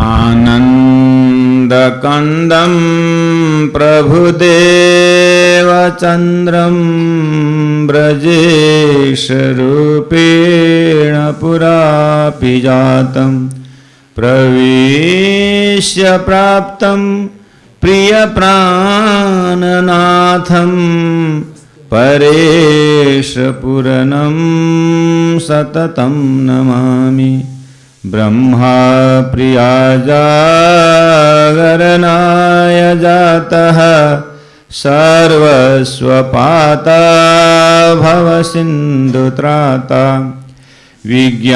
आनन्दकन्दं प्रभुदेवचन्द्रं ब्रजेशरूपेण पुरापि जातं प्रवेश्य प्राप्तं प्रियप्राणनाथं परेशपुरनं सततं नमामि। ब्रह्मा प्रिया जागरणाय जातः सर्वस्वपाता भवसिन्धुत्राता विज्ञानदाता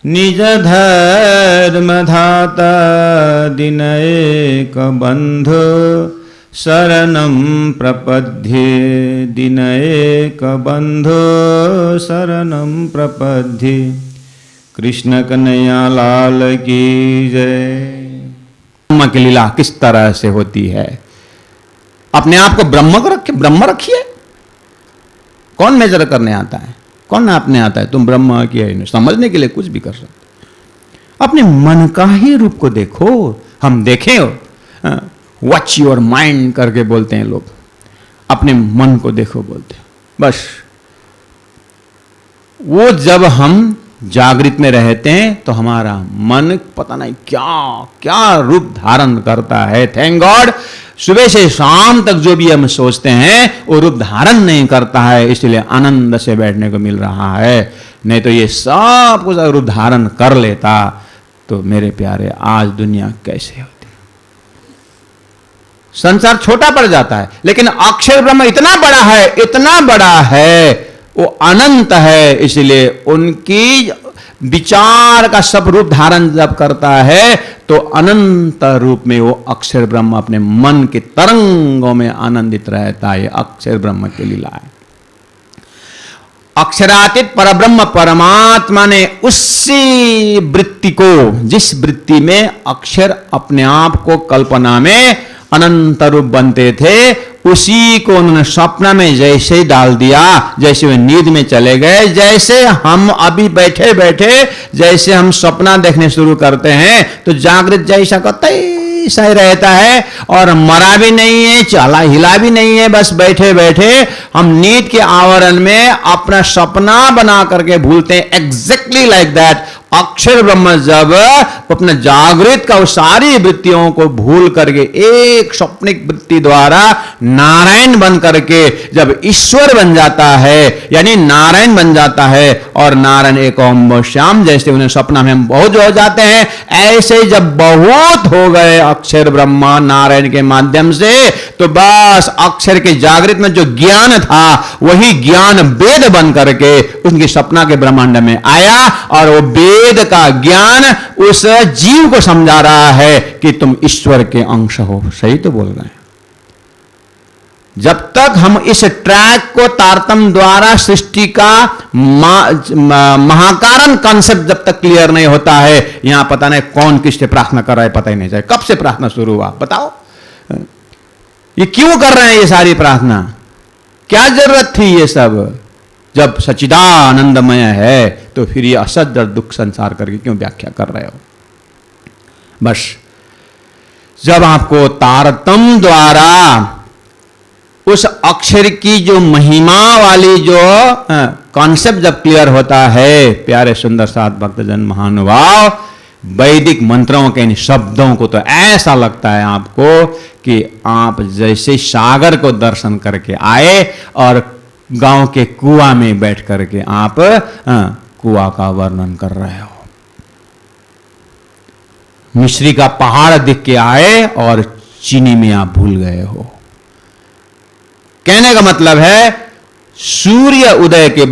निजधर्मधाता दिनैकबन्धो शरणं प्रपद्ये दिनैकबन्धो शरणं प्रपद्ये। कृष्ण कन्हैया लाल की जय। ब्रह्म की लीला किस तरह से होती है? अपने आप को ब्रह्म रखिए। कौन मेजर करने आता है? कौन आपने आता है? तुम ब्रह्म की है, समझने के लिए कुछ भी कर सकते। अपने मन का ही रूप को देखो। हम देखें वॉच योर माइंड करके बोलते हैं लोग। अपने मन को देखो बोलते हैं। बस वो जब हम जागृत में रहते हैं तो हमारा मन पता नहीं क्या क्या रूप धारण करता है। थैंक गॉड सुबह से शाम तक जो भी हम सोचते हैं वो रूप धारण नहीं करता है, इसलिए आनंद से बैठने को मिल रहा है। नहीं तो ये सब कुछ रूप धारण कर लेता तो मेरे प्यारे आज दुनिया कैसे होती। संसार छोटा पड़ जाता है, लेकिन अक्षर ब्रह्म इतना बड़ा है, वो अनंत है। इसलिए उनकी विचार का सब रूप धारण जब करता है तो अनंत रूप में वो अक्षर ब्रह्म अपने मन के तरंगों में आनंदित रहता है। अक्षर ब्रह्म की लीला है। अक्षरातीत परब्रह्म परमात्मा ने उसी वृत्ति को, जिस वृत्ति में अक्षर अपने आप को कल्पना में अनंत रूप बनते थे, उसी को उन्होंने स्वप्न में जैसे ही डाल दिया, जैसे वे नींद में चले गए। जैसे हम अभी बैठे बैठे जैसे हम सपना देखने शुरू करते हैं तो जागृत जैसा का तैसा ही रहता है और मरा भी नहीं है, चला हिला भी नहीं है। बस बैठे बैठे हम नींद के आवरण में अपना सपना बना करके भूलते हैं। एग्जैक्टली लाइक दैट अक्षर ब्रह्म जब अपने जागृत का सारी वृत्तियों को भूल करके एक स्वप्निक वृत्ति द्वारा नारायण बन करके जब ईश्वर बन जाता है, यानी नारायण बन जाता है, और नारायण एक ओम श्याम जैसे उन्हें सपना में हम बहुत हो जाते हैं, ऐसे जब बहुत हो गए अक्षर ब्रह्मा नारायण के माध्यम से, तो बस अक्षर के जागृत में जो ज्ञान था वही ज्ञान वेद बन करके उनके सपना के ब्रह्मांड में आया, और वो वेद का ज्ञान उस जीव को समझा रहा है कि तुम ईश्वर के अंश हो। सही तो बोल रहे हैं। जब तक हम इस ट्रैक को तारतम्य द्वारा सृष्टि का महाकारण कॉन्सेप्ट जब तक क्लियर नहीं होता है, यहां पता नहीं कौन किससे प्रार्थना कर रहा है, पता ही नहीं जाए कब से प्रार्थना शुरू हुआ। बताओ ये क्यों कर रहे हैं ये सारी प्रार्थना? क्या जरूरत थी ये सब? जब सच्चिदानंदमय है तो फिर ये असत दुख संसार करके क्यों व्याख्या कर रहे हो? बस जब आपको तारतम्य द्वारा उस अक्षर की जो महिमा वाली जो कॉन्सेप्ट जब क्लियर होता है, प्यारे सुंदर साथ भक्तजन महानुभाव, वैदिक मंत्रों के इन शब्दों को तो ऐसा लगता है आपको कि आप जैसे सागर को दर्शन करके आए और गांव के कुआं में बैठ करके आप कुआं का वर्णन कर रहे हो। मिश्री का पहाड़ दिख के आए और चीनी में आप भूल गए हो। कहने का मतलब है सूर्य उदय के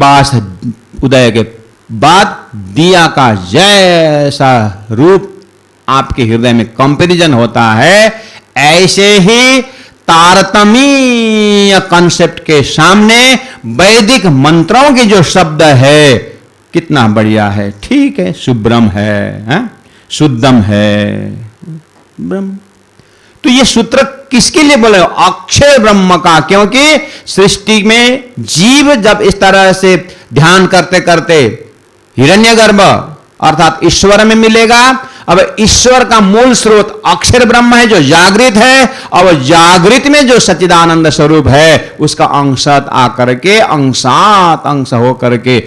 बाद दिया का जैसा रूप आपके हृदय में कंपैरिजन होता है, ऐसे ही तारतम्य कॉन्सेप्ट के सामने वैदिक मंत्रों के जो शब्द है कितना बढ़िया है। ठीक है, शुभ्रम है, शुद्धम है ब्रह्म। तो ये सूत्र किसके लिए बोले? अक्षर ब्रह्म का। क्योंकि सृष्टि में जीव जब इस तरह से ध्यान करते करते हिरण्यगर्भ अर्थात ईश्वर में मिलेगा। अब ईश्वर का मूल स्रोत अक्षर ब्रह्म है जो जागृत है, और जागृत में जो सच्चिदानंद स्वरूप है उसका अंशत आकर के अंशात अंश होकर के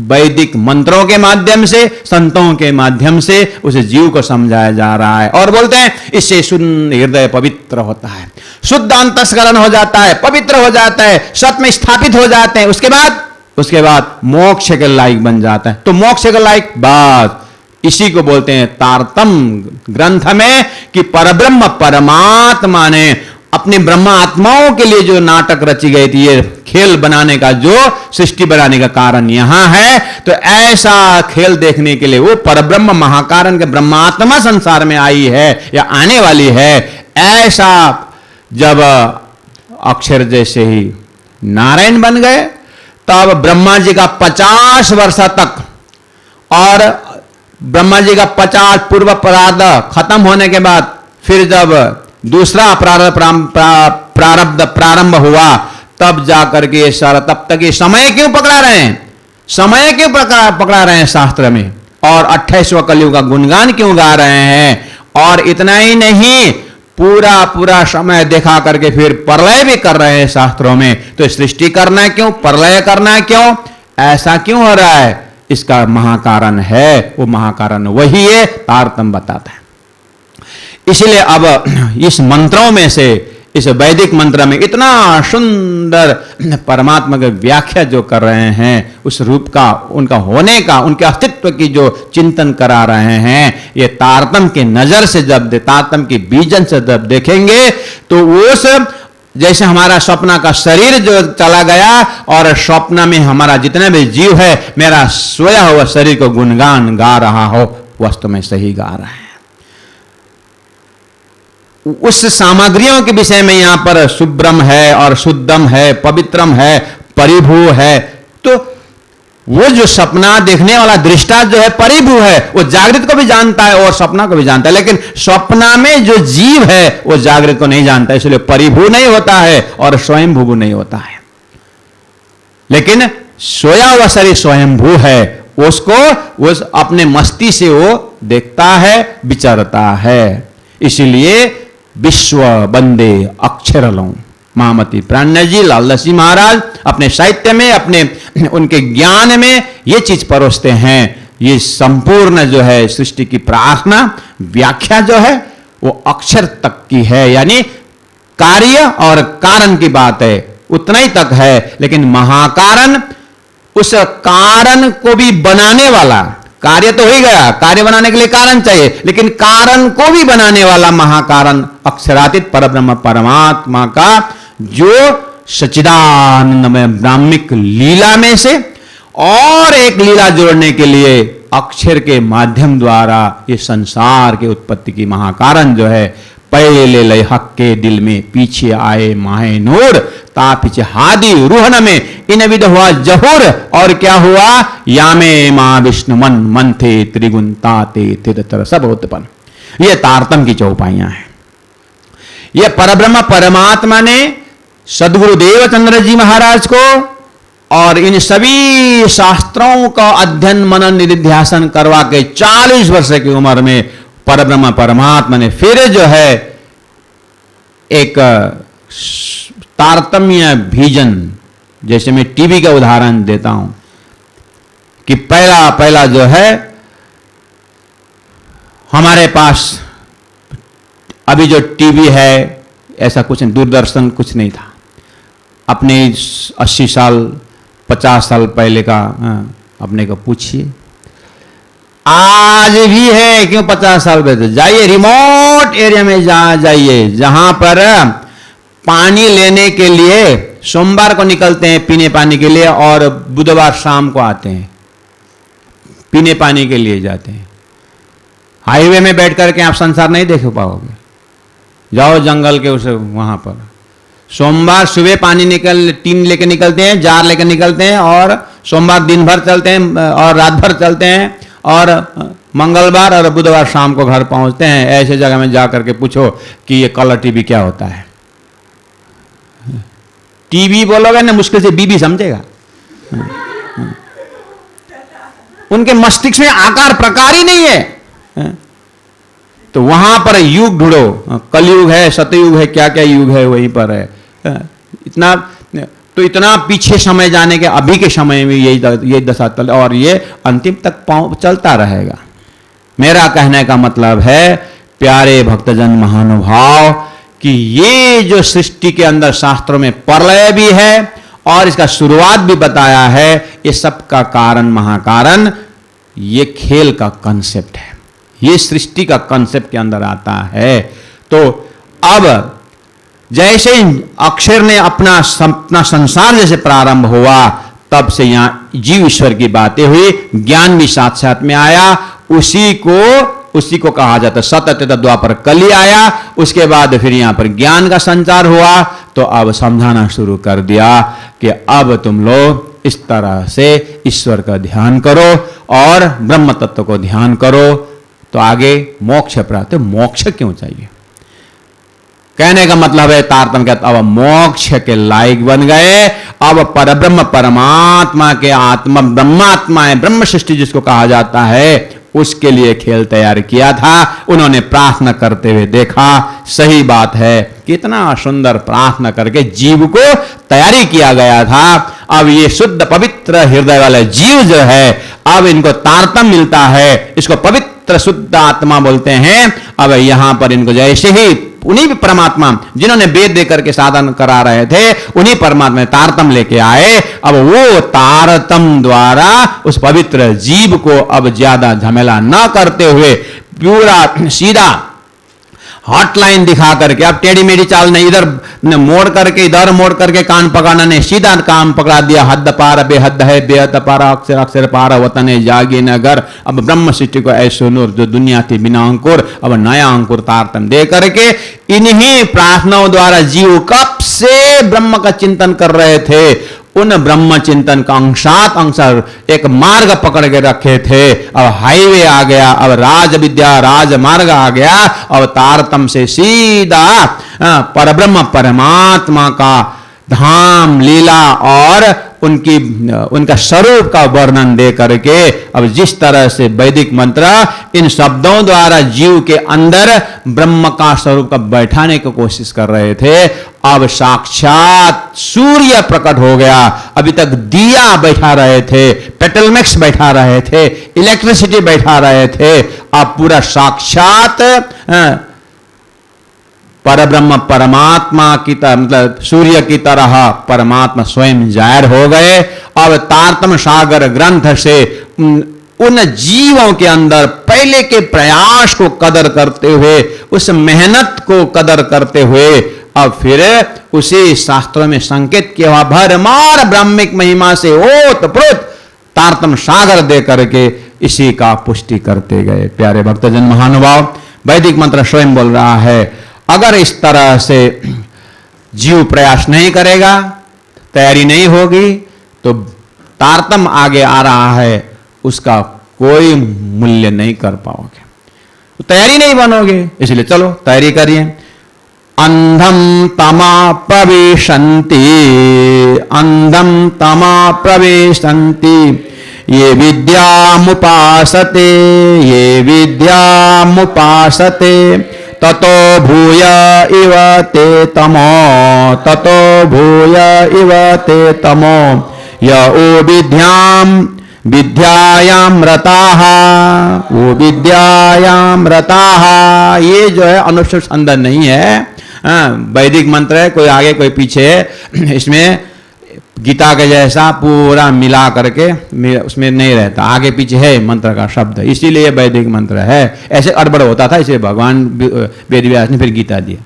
वैदिक मंत्रों के माध्यम से, संतों के माध्यम से उस जीव को समझाया जा रहा है। और बोलते हैं इससे शुद्ध हृदय पवित्र होता है, शुद्ध अंतस्करण हो जाता है, पवित्र हो जाता है, सत में स्थापित हो जाते हैं। उसके बाद मोक्ष के लायक बन जाता है। तो मोक्ष के लायक बात इसी को बोलते हैं तारतम ग्रंथ में कि परब्रह्म परमात्मा ने अपने ब्रह्मात्माओं के लिए जो नाटक रची गई थी, ये खेल बनाने का, जो सृष्टि बनाने का कारण यहां है, तो ऐसा खेल देखने के लिए वो परब्रह्म महाकारण के ब्रह्मात्मा संसार में आई है या आने वाली है। ऐसा जब अक्षर जैसे ही नारायण बन गए, तब ब्रह्मा जी का 50 वर्ष तक, और ब्रह्मा जी का 50 पूर्व प्रारब्ध खत्म होने के बाद फिर जब दूसरा प्रारब्ध प्रारंभ हुआ, तब जाकर के ये सारा, तब तक ये समय क्यों पकड़ा रहे हैं, समय क्यों पकड़ा रहे हैं शास्त्र में, और 28वां कलयुग का गुणगान क्यों गा रहे हैं। और इतना ही नहीं, पूरा समय देखा करके फिर प्रलय भी कर रहे हैं शास्त्रों में। तो सृष्टि करना है क्यों, प्रलय करना है क्यों, ऐसा क्यों हो रहा है, इसका महाकारण है, वो महाकारण वही है, तारतम्य बताता है। इसलिए अब इस मंत्रों में से, इस वैदिक मंत्र में इतना सुंदर परमात्मा की व्याख्या जो कर रहे हैं, उस रूप का, उनका होने का, उनके अस्तित्व की जो चिंतन करा रहे हैं, ये तारतम्य की नजर से जब, तारतम्य की बीजन से जब देखेंगे, तो उस जैसे हमारा स्वप्न का शरीर जो चला गया, और स्वप्न में हमारा जितना भी जीव है, मेरा सोया हुआ शरीर को गुणगान गा रहा हो, वास्तव में सही गा रहा है। उस सामग्रियों के विषय में यहां पर शुभ्रम है, और शुद्धम है, पवित्रम है, परिभू है। तो वो जो सपना देखने वाला दृष्टा जो है परिभू है, वो जागृत को भी जानता है और सपना को भी जानता है, लेकिन सपना में जो जीव है वो जागृत को नहीं जानता, इसलिए परिभू नहीं होता है और स्वयंभू नहीं होता है। लेकिन सोया हुआ शरीर स्वयंभू है, उसको वो अपने मस्ती से वो देखता है, विचरता है। इसीलिए विश्व बंदे अक्षर लौं, महामती प्राणनाथ जी, लालदास महाराज अपने साहित्य में, अपने उनके ज्ञान में ये चीज परोसते हैं। ये संपूर्ण जो है सृष्टि की प्रार्थना व्याख्या जो है वो अक्षर तक की है, यानी कार्य और कारण की बात है, उतना ही तक है। लेकिन महाकारण, उस कारण को भी बनाने वाला, कार्य तो हो ही गया, कार्य बनाने के लिए कारण चाहिए, लेकिन कारण को भी बनाने वाला महाकारण अक्षरातीत परब्रह्म परमात्मा का जो सच्चिदानंदमय ब्राह्मिक लीला में से और एक लीला जोड़ने के लिए अक्षर के माध्यम द्वारा ये संसार के उत्पत्ति की महाकारण जो है, पहले लय हक के दिल में पीछे आए माहे नूर, ता पीछे हादी रूहन में इन विध हुआ जहुर, और क्या हुआ, यामे मां विष्णु मन मन थे त्रिगुण ताते तिरतर सब उत्पन्न। ये तारतम्य की चौपाइयां हैं। ये परब्रह्म परमात्मा ने सदगुरु देवचंद्र जी महाराज को और इन सभी शास्त्रों का अध्ययन मनन निधिध्यासन करवा के 40 वर्ष की उम्र में परब्रह्म परमात्मा ने फिर जो है एक तारतम्य भीजन, जैसे मैं टीवी का उदाहरण देता हूं कि पहला जो है हमारे पास अभी जो टीवी है ऐसा कुछ नहीं, दूरदर्शन कुछ नहीं था। अपने 80 साल 50 साल पहले का अपने को पूछिए, आज भी है क्यों 50 साल पहले? जाइए रिमोट एरिया में जाइए जहां पर पानी लेने के लिए सोमवार को निकलते हैं पीने पानी के लिए, और बुधवार शाम को आते हैं पीने पानी के लिए जाते हैं। हाईवे में बैठ करके आप संसार नहीं देख पाओगे। जाओ जंगल के उसे वहां पर सोमवार सुबह पानी टीन लेके निकलते हैं, जार लेके निकलते हैं, और सोमवार दिन भर चलते हैं और रात भर चलते हैं, और मंगलवार और बुधवार शाम को घर पहुंचते हैं। ऐसे जगह में जा करके पूछो कि ये कलर टीवी क्या होता है। टीवी बोलोगे ना, मुश्किल से बीबी समझेगा। उनके मस्तिष्क में आकार प्रकार ही नहीं है। तो वहां पर युग ढूंढो, कलयुग है, सतयुग है, क्या क्या युग है वहीं पर है। इतना पीछे समय जाने के अभी के समय में यही दशा चल और ये अंतिम तक चलता रहेगा। मेरा कहने का मतलब है प्यारे भक्तजन महानुभाव कि ये जो सृष्टि के अंदर शास्त्रों में प्रलय भी है और इसका शुरुआत भी बताया है, ये सब का कारण महाकारण ये खेल का कंसेप्ट है, ये सृष्टि का कंसेप्ट के अंदर आता है। तो अब जैसे अक्षर ने अपना संसार जैसे प्रारंभ हुआ, तब से यहां जीव ईश्वर की बातें हुई, ज्ञान भी साथ साथ में आया, उसी को कहा जाता है सतत द्वापर कली आया। उसके बाद फिर यहां पर ज्ञान का संचार हुआ। तो अब समझाना शुरू कर दिया कि अब तुम लोग इस तरह से ईश्वर का ध्यान करो और ब्रह्म तत्व को ध्यान करो, तो आगे मोक्ष प्राप्त। मोक्ष क्यों चाहिए? कहने का मतलब है तारतम्य कहता अब मोक्ष के लायक बन गए। अब परब्रह्म परमात्मा के आत्मा ब्रह्मात्मा है, ब्रह्म सृष्टि जिसको कहा जाता है, उसके लिए खेल तैयार किया था। उन्होंने प्रार्थना करते हुए देखा, सही बात है, कितना सुंदर प्रार्थना करके जीव को तैयारी किया गया था। अब ये शुद्ध पवित्र हृदय वाले जीव जो है, अब इनको तारतम्य मिलता है, इसको पवित्र शुद्ध आत्मा बोलते हैं। अब यहां पर इनको जैसे ही उन्हीं परमात्मा जिन्होंने वेद दे करके साधन करा रहे थे, उन्हीं परमात्मा तारतम लेके आए। अब वो तारतम द्वारा उस पवित्र जीव को अब ज्यादा झमेला न करते हुए पूरा सीधा हॉटलाइन दिखा करके, अब टेढ़ी मेढ़ी चाल नहीं, इधर मोड़ करके इधर मोड़ करके कान पकड़ना नहीं, सीधा काम पकड़ा दिया। हद पार बेहद है, बेहद पार अक्षर अक्षर पार वतन जागे नगर। अब ब्रह्म सृष्टि को ऐसो नूर जो दुनिया थी बिना अंकुर, अब नया अंकुर तारतम दे करके इन्हीं प्रार्थनाओं द्वारा जीव कब से ब्रह्म का चिंतन कर रहे थे, उन ब्रह्म चिंतन का अंशात अंशर एक मार्ग पकड़ के रखे थे। अब हाईवे आ गया, अब राज विद्या राजमार्ग आ गया। अब तारतम से सीधा परब्रह्म परमात्मा का धाम लीला और उनका स्वरूप का वर्णन दे करके, अब जिस तरह से वैदिक मंत्र इन शब्दों द्वारा जीव के अंदर ब्रह्म का स्वरूप का बैठाने की कोशिश कर रहे थे, अब साक्षात सूर्य प्रकट हो गया। अभी तक दिया बैठा रहे थे, पेट्रोलमैक्स बैठा रहे थे, इलेक्ट्रिसिटी बैठा रहे थे, अब पूरा साक्षात परब्रह्म परमात्मा की तरह, मतलब सूर्य की तरह परमात्मा स्वयं जाहिर हो गए। अब तारतम सागर ग्रंथ से उन जीवों के अंदर पहले के प्रयास को कदर करते हुए, उस मेहनत को कदर करते हुए, अब फिर उसी शास्त्रों में संकेत किया हुआ भरमार ब्राह्मिक महिमा से ओत प्रोत तारतम सागर दे करके इसी का पुष्टि करते गए। प्यारे भक्तजन महानुभाव, वैदिक मंत्र स्वयं बोल रहा है, अगर इस तरह से जीव प्रयास नहीं करेगा, तैयारी नहीं होगी, तो तारतम आगे आ रहा है, उसका कोई मूल्य नहीं कर पाओगे, तो तैयारी नहीं बनोगे। इसलिए चलो तैयारी करिए। अंधम तमा प्रवेशन्ति, अंधम तमा प्रवेशन्ति, ये विद्यामुपासते, ये विद्यामुपासते, ततो भूय इव ते तमो, ततो भूय इव ते तमो, य ओ विद्यायाम रताः, वो विद्यायाम रताः। ये जो है अनुच्छंदन नहीं है, वैदिक मंत्र है, कोई आगे कोई पीछे है। इसमें गीता के जैसा पूरा मिला करके उसमें नहीं रहता, आगे पीछे है मंत्र का शब्द, इसीलिए ये वैदिक मंत्र है। ऐसे अड़बड़ होता था, इसलिए भगवान वेद व्यास ने फिर गीता दिया।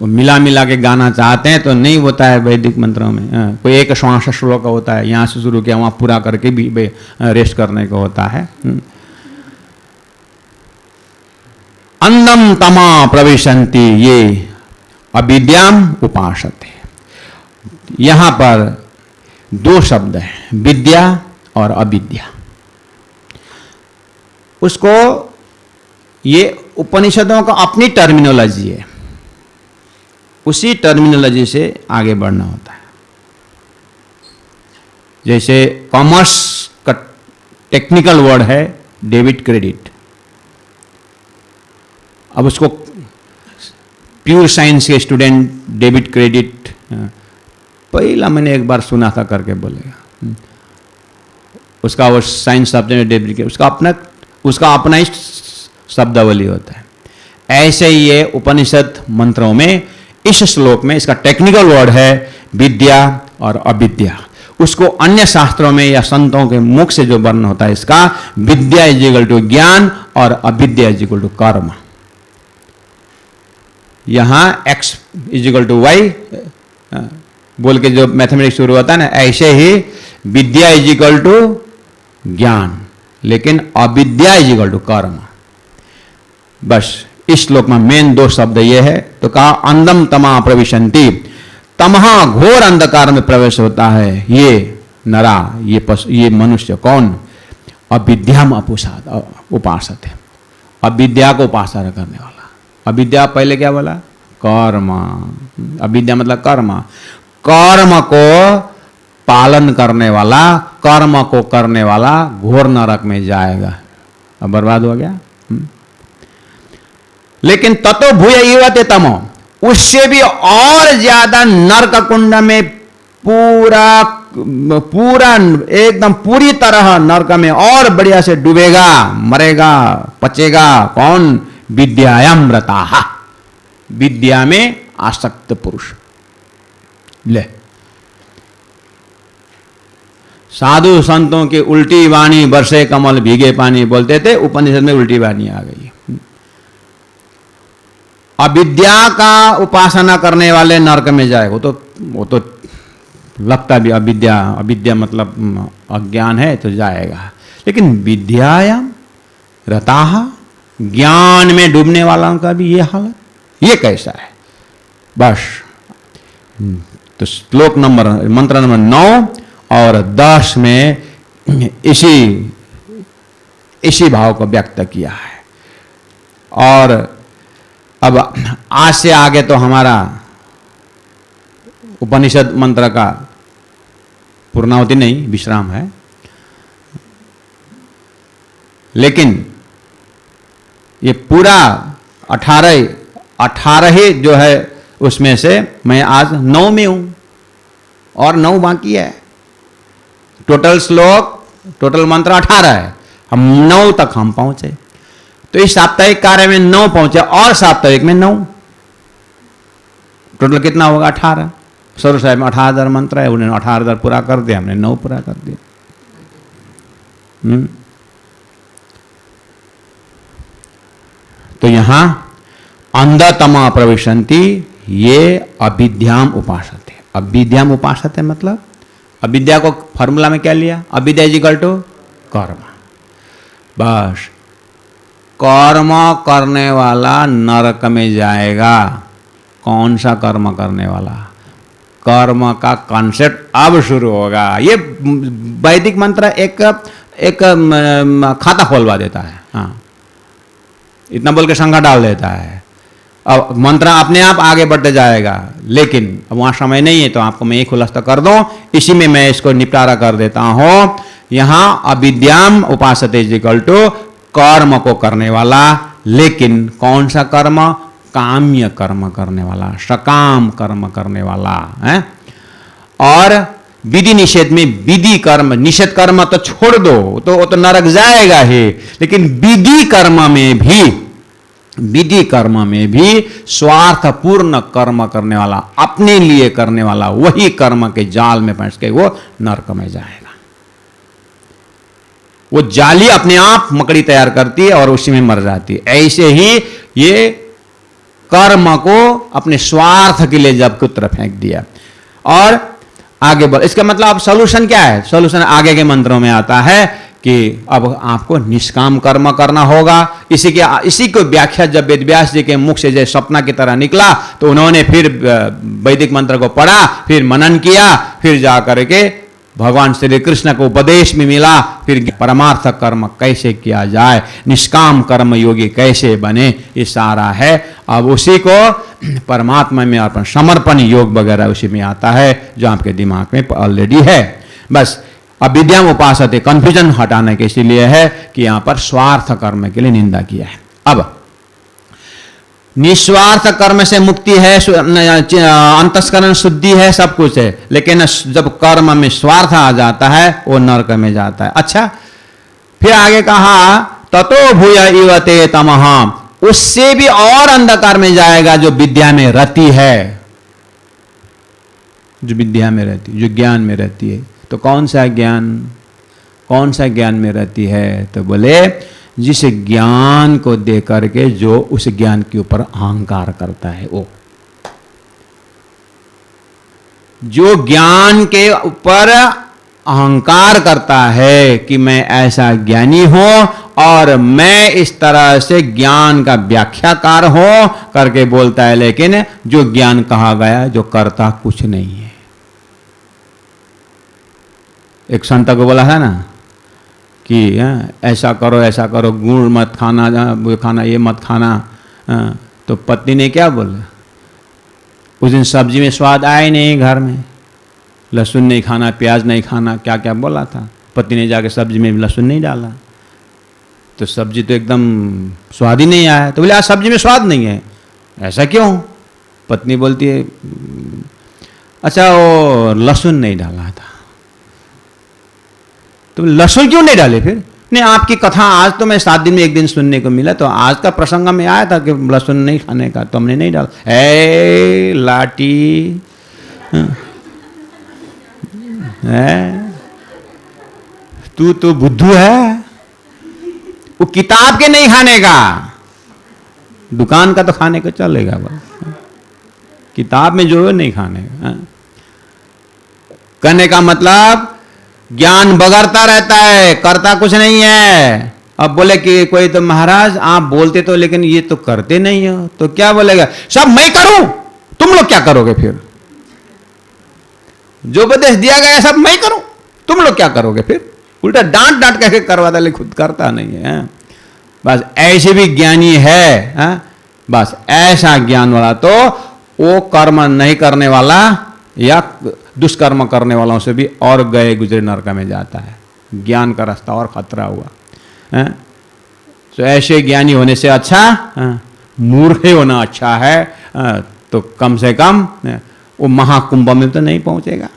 वो मिला मिला के गाना चाहते हैं तो नहीं होता है वैदिक मंत्रों में। कोई एक श्वास श्लोक होता है, यहाँ से शुरू किया वहाँ पूरा करके भी रेस्ट करने को होता है। अंधम तमा प्रविशन्ति, ये अविद्याम उपासते। यहां पर दो शब्द हैं, विद्या और अविद्या। उसको ये उपनिषदों का अपनी टर्मिनोलॉजी है, उसी टर्मिनोलॉजी से आगे बढ़ना होता है। जैसे कॉमर्स का टेक्निकल वर्ड है डेबिट क्रेडिट। अब उसको प्योर साइंस के स्टूडेंट डेबिट क्रेडिट पहला मैंने एक बार सुना था करके बोलेगा, उसका वो साइंस शब्द में डेबिट क्रेडिट उसका अपना ही शब्दावली होता है। ऐसे ही ये उपनिषद मंत्रों में इस श्लोक में इसका टेक्निकल वर्ड है विद्या और अविद्या। उसको अन्य शास्त्रों में या संतों के मुख से जो वर्ण होता है इसका, विद्या इज इक्वल टू ज्ञान और अविद्या इज इक्वल टू कर्म। यहां x is equal to y बोल के जो मैथमेटिक्स शुरू होता है ना, ऐसे ही विद्या इज इक्वल टू ज्ञान, लेकिन अविद्या इज इक्वल टू कर्म। बस इस श्लोक में मेन दो शब्द ये है। तो कहा अंधम तमा प्रविशंति, तमहा घोर अंधकार में प्रवेश होता है ये नरा, ये मनुष्य कौन? अविद्याम उपासते है, अविद्या को उपासना करने वाला। अविद्या पहले क्या बोला? कर्म। अविद्या मतलब कर्म, कर्म को पालन करने वाला, कर्म को करने वाला घोर नरक में जाएगा। अब बर्बाद हो गया। लेकिन ततो भूय इवते तमो, उससे भी और ज्यादा नरक कुंड में पूरा एकदम पूरी तरह नरक में और बढ़िया से डूबेगा, मरेगा, पचेगा। कौन? विद्यायाम रताः, विद्या में आसक्त पुरुष। ले, साधु संतों की उल्टी वाणी बरसे कमल भीगे पानी बोलते थे, उपनिषद में उल्टी वाणी आ गई। अविद्या का उपासना करने वाले नरक में जाए, वो तो लगता भी अविद्या मतलब अज्ञान है तो जाएगा। लेकिन विद्यायाम रताः, ज्ञान में डूबने वालों का भी ये हालत, ये कैसा है? बस तो श्लोक नंबर मंत्र नंबर 9 और 10 में इसी भाव को व्यक्त किया है। और अब आज से आगे तो हमारा उपनिषद मंत्र का पूर्णावधि नहीं, विश्राम है। लेकिन ये पूरा 18 ही जो है उसमें से मैं आज 9 में हूं और 9 बाकी है। टोटल श्लोक, टोटल मंत्र 18 है, हम 9 तक हम पहुंचे। तो इस साप्ताहिक कार्य में 9 पहुंचे और साप्ताहिक में 9, टोटल कितना होगा? 18। सर साहब में 18,000 मंत्र है, उन्होंने 18,000 पूरा कर दिया, हमने 9 पूरा कर दिया। तो यहां अंधतमा प्रविशंति, ये अविद्याम उपासते। अविद्याम उपासते मतलब अविद्या को फॉर्मूला में क्या लिया? अविद्या इज इक्वल टू कर्म। बस कर्म करने वाला नरक में जाएगा। कौन सा कर्म करने वाला? कर्म का कॉन्सेप्ट अब शुरू होगा। ये वैदिक मंत्र एक खाता खोलवा देता है, हाँ, इतना बोल के शंका डाल देता है। अब मंत्र अपने आप आगे बढ़ते जाएगा, लेकिन अब वहां समय नहीं है तो आपको मैं एक खुलासा कर दूं, इसी में मैं इसको निपटारा कर देता हूं। यहां अविद्याम उपासते इज इक्वल टू कर्म को करने वाला, लेकिन कौन सा कर्म? काम्य कर्म करने वाला, सकाम कर्म करने वाला है। और विधि निषेध में विधि कर्म, निषेध कर्म तो छोड़ दो, तो वो तो नरक जाएगा ही, लेकिन विधि कर्म में भी स्वार्थपूर्ण कर्म करने वाला, अपने लिए करने वाला, वही कर्म के जाल में फंस के वो नरक में जाएगा। वो जाली अपने आप मकड़ी तैयार करती है और उसी में मर जाती है। ऐसे ही ये कर्म को अपने स्वार्थ के लिए जब कुत्र फेंक दिया और आगे बढ़, इसका मतलब अब सोल्यूशन क्या है? सोल्यूशन आगे के मंत्रों में आता है कि अब आपको निष्काम कर्म करना होगा। इसी को व्याख्या जब वेदव्यास जी के मुख से जैसे सपना की तरह निकला, तो उन्होंने फिर वैदिक मंत्र को पढ़ा, फिर मनन किया, फिर जा करके भगवान श्री कृष्ण को उपदेश में मिला, फिर परमार्थ कर्म कैसे किया जाए, निष्काम कर्म योगी कैसे बने, ये सारा है। अब उसी को परमात्मा में अर्पण, समर्पण योग वगैरह उसी में आता है, जो आपके दिमाग में ऑलरेडी है। बस अविद्याम उपासते, कंफ्यूजन हटाने के इसीलिए है कि यहां पर स्वार्थ कर्म के लिए निंदा किया है। अब निस्वार्थ कर्म से मुक्ति है, अंतस्करण शुद्धि है, सब कुछ है, लेकिन जब कर्म में स्वार्थ आ जाता है वो नरक में जाता है। अच्छा, फिर आगे कहा ततो भूय इवते तमः, उससे भी और अंधकार में जाएगा जो विद्या में रहती है, जो विद्या में रहती, जो ज्ञान में रहती है। तो कौन सा ज्ञान, कौन सा ज्ञान में रहती है? तो बोले जिस ज्ञान को दे करके जो उस ज्ञान के ऊपर अहंकार करता है, वो जो ज्ञान के ऊपर अहंकार करता है कि मैं ऐसा ज्ञानी हूं और मैं इस तरह से ज्ञान का व्याख्याकार हूं करके बोलता है, लेकिन जो ज्ञान कहा गया जो करता कुछ नहीं है। एक संत को बोला है ना कि ऐसा करो, गुड़ मत खाना, वो खाना, ये मत खाना। तो पत्नी ने क्या बोला? उस दिन सब्जी में स्वाद आया नहीं, घर में लहसुन नहीं खाना, प्याज नहीं खाना, क्या क्या बोला था। पत्नी ने जाके सब्जी में लहसुन नहीं डाला, तो सब्जी तो एकदम स्वाद ही नहीं आया। तो बोले आज सब्जी में स्वाद नहीं है, ऐसा क्यों? पत्नी बोलती है अच्छा वो लहसुन नहीं डाला था। तो लहसुन क्यों नहीं डाले? फिर नहीं, आपकी कथा आज तो मैं 7 दिन में 1 दिन सुनने को मिला, तो आज का प्रसंग में आया था कि लहसुन नहीं खाने का, तो हमने नहीं डाला। ए लाटी तू तो बुद्धू है, वो किताब के नहीं खाने का, दुकान का तो खाने को चलेगा, बस किताब में जो है नहीं खाने का। कहने का मतलब ज्ञान बगरता रहता है, करता कुछ नहीं है। अब बोले कि कोई तो महाराज आप बोलते तो लेकिन ये तो करते नहीं हो, तो क्या बोलेगा? सब मैं करूं, तुम लोग क्या करोगे? फिर जो उपदेश दिया गया सब मैं करूं, तुम लोग क्या करोगे? फिर उल्टा डांट डांट करके करवाता, लेकिन खुद करता नहीं है। बस ऐसे भी ज्ञानी है, बस ऐसा ज्ञान वाला तो वो कर्म नहीं करने वाला या दुष्कर्म करने वालों से भी और गए गुजरे नरक में जाता है। ज्ञान का रास्ता और खतरा हुआ। तो ऐसे ज्ञानी होने से अच्छा मूर्ख होना अच्छा है। तो कम से कम वो महाकुंभ में तो नहीं पहुंचेगा।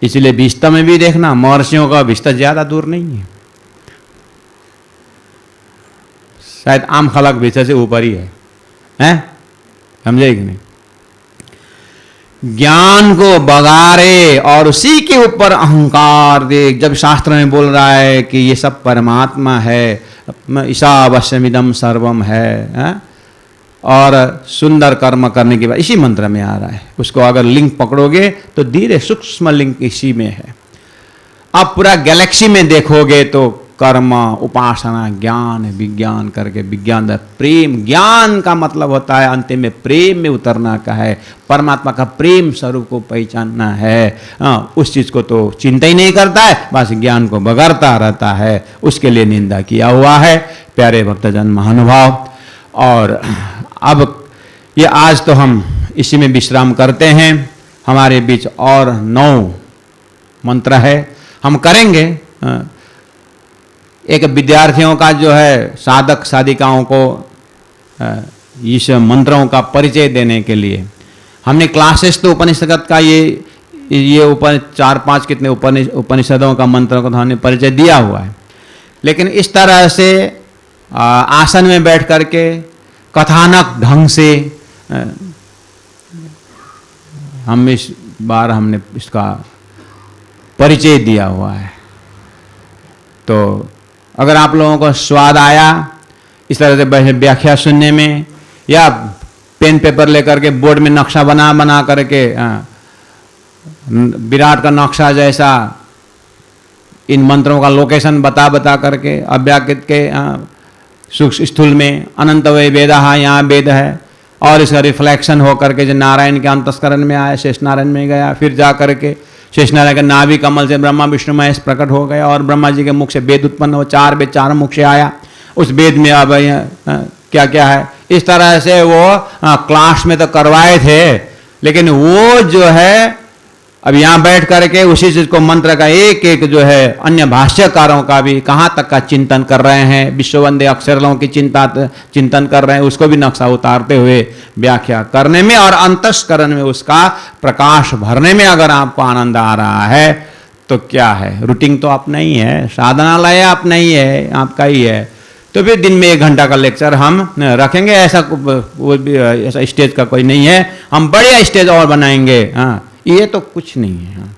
इसलिए विस्ता में भी देखना, महर्षियों का विस्ता ज्यादा दूर नहीं है, शायद आम खलक विस्ता से ऊपर ही है, समझे कि नहीं? ज्ञान को बगारे और उसी के ऊपर अहंकार दे। जब शास्त्र में बोल रहा है कि ये सब परमात्मा है, ईशावास्यमिदं सर्वम है, और सुंदर कर्म करने के बाद इसी मंत्र में आ रहा है। उसको अगर लिंक पकड़ोगे तो धीरे सूक्ष्म लिंक इसी में है। अब पूरा गैलेक्सी में देखोगे तो कर्म, उपासना, ज्ञान, विज्ञान करके विज्ञान प्रेम, ज्ञान का मतलब होता है अंतिम में प्रेम में उतरना का है, परमात्मा का प्रेम स्वरूप को पहचानना है। उस चीज को तो चिंता ही नहीं करता है, बस ज्ञान को बगरता रहता है, उसके लिए निंदा किया हुआ है। प्यारे भक्तजन महानुभाव, और अब ये आज तो हम इसी में विश्राम करते हैं। हमारे बीच और 9 मंत्र है, हम करेंगे। एक विद्यार्थियों का जो है साधक साधिकाओं को इस मंत्रों का परिचय देने के लिए हमने क्लासेस तो उपनिषद का ये 4-5 कितने उपनिषदों का मंत्रों का तो हमने परिचय दिया हुआ है, लेकिन इस तरह से आसन में बैठ करके कथानक ढंग से हम इस बार हमने इसका परिचय दिया हुआ है। तो अगर आप लोगों को स्वाद आया इस तरह से व्याख्या सुनने में, या पेन पेपर लेकर के बोर्ड में नक्शा बना करके विराट का नक्शा जैसा इन मंत्रों का लोकेशन बता करके अव्याकृत के सूक्ष्म स्थूल में अनंत वे वेदः, यहाँ वेद है, और इसका रिफ्लेक्शन होकर के जो नारायण के अंतस्करण में आया, शेष नारायण में गया, फिर जा करके शेष नारायण के नाभि कमल से ब्रह्मा विष्णु महेश प्रकट हो गया, और ब्रह्मा जी के मुख से वेद उत्पन्न हो, 4 वेद 4 मुख से आया। उस वेद में अब क्या क्या है, इस तरह से वो क्लास में तो करवाए थे, लेकिन वो जो है अब यहाँ बैठ करके उसी चीज को मंत्र का एक एक जो है अन्य भाष्यकारों का भी कहाँ तक का चिंतन कर रहे हैं, विश्ववंदे अक्षरों की चिंतन कर रहे हैं, उसको भी नक्शा उतारते हुए व्याख्या करने में और अंतस्करण में उसका प्रकाश भरने में अगर आपको आनंद आ रहा है तो क्या है, रूटीन तो अपना ही है, साधनालय अपना ही है, आपका ही है। तो फिर दिन में 1 घंटा का लेक्चर हम रखेंगे, ऐसा ऐसा स्टेज का कोई नहीं है, हम बढ़िया स्टेज और बनाएंगे। हाँ, ये तो कुछ नहीं है। हाँ,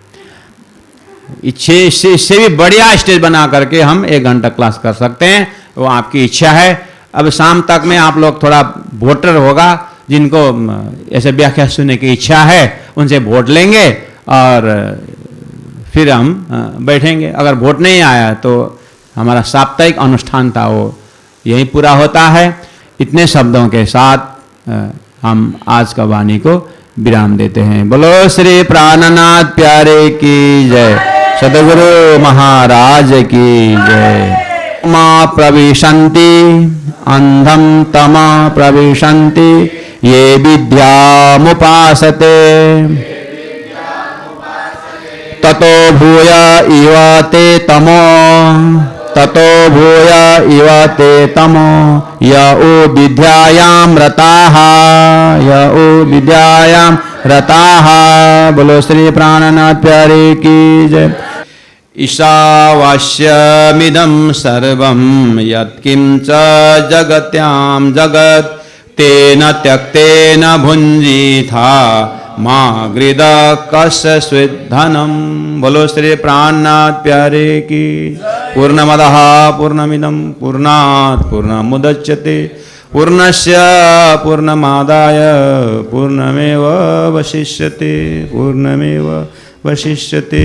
इससे भी बढ़िया स्टेज बना करके हम 1 घंटा क्लास कर सकते हैं, वो आपकी इच्छा है। अब शाम तक में आप लोग थोड़ा वोटर होगा, जिनको ऐसे व्याख्या सुनने की इच्छा है उनसे वोट लेंगे और फिर हम बैठेंगे। अगर वोट नहीं आया तो हमारा साप्ताहिक अनुष्ठान था वो यही पूरा होता है। इतने शब्दों के साथ हम आज का वाणी को विराम देते हैं। बोलो श्री प्राणनाथ प्यारे की जय, सद्गुरु महाराज की जय। मा प्रविशन्ति अंधम तमा प्रविशन्ति ये विद्यामुपासते ततो भूय इव ते तमो, ततो भूय इव ते तमो य ओ विद्यायां रताः, य ओ विद्यायां रताः। बोलो श्री प्राणनाथ प्यारे की जय। ईशावास्यमिदं सर्वं यत्किंच जगत्यां जगत् तेन त्यक्तेन भुञ्जीथा मा गृद कस्य स्विद्धनम। बोलो श्री प्राणनाथ प्यारे की। पूर्णमदः पूर्णमिदं पूर्णात् पूर्णमुदच्यते पूर्णस्य पूर्णमादाय पूर्णमेव वशिष्यते, पूर्णमेव वशिष्यते।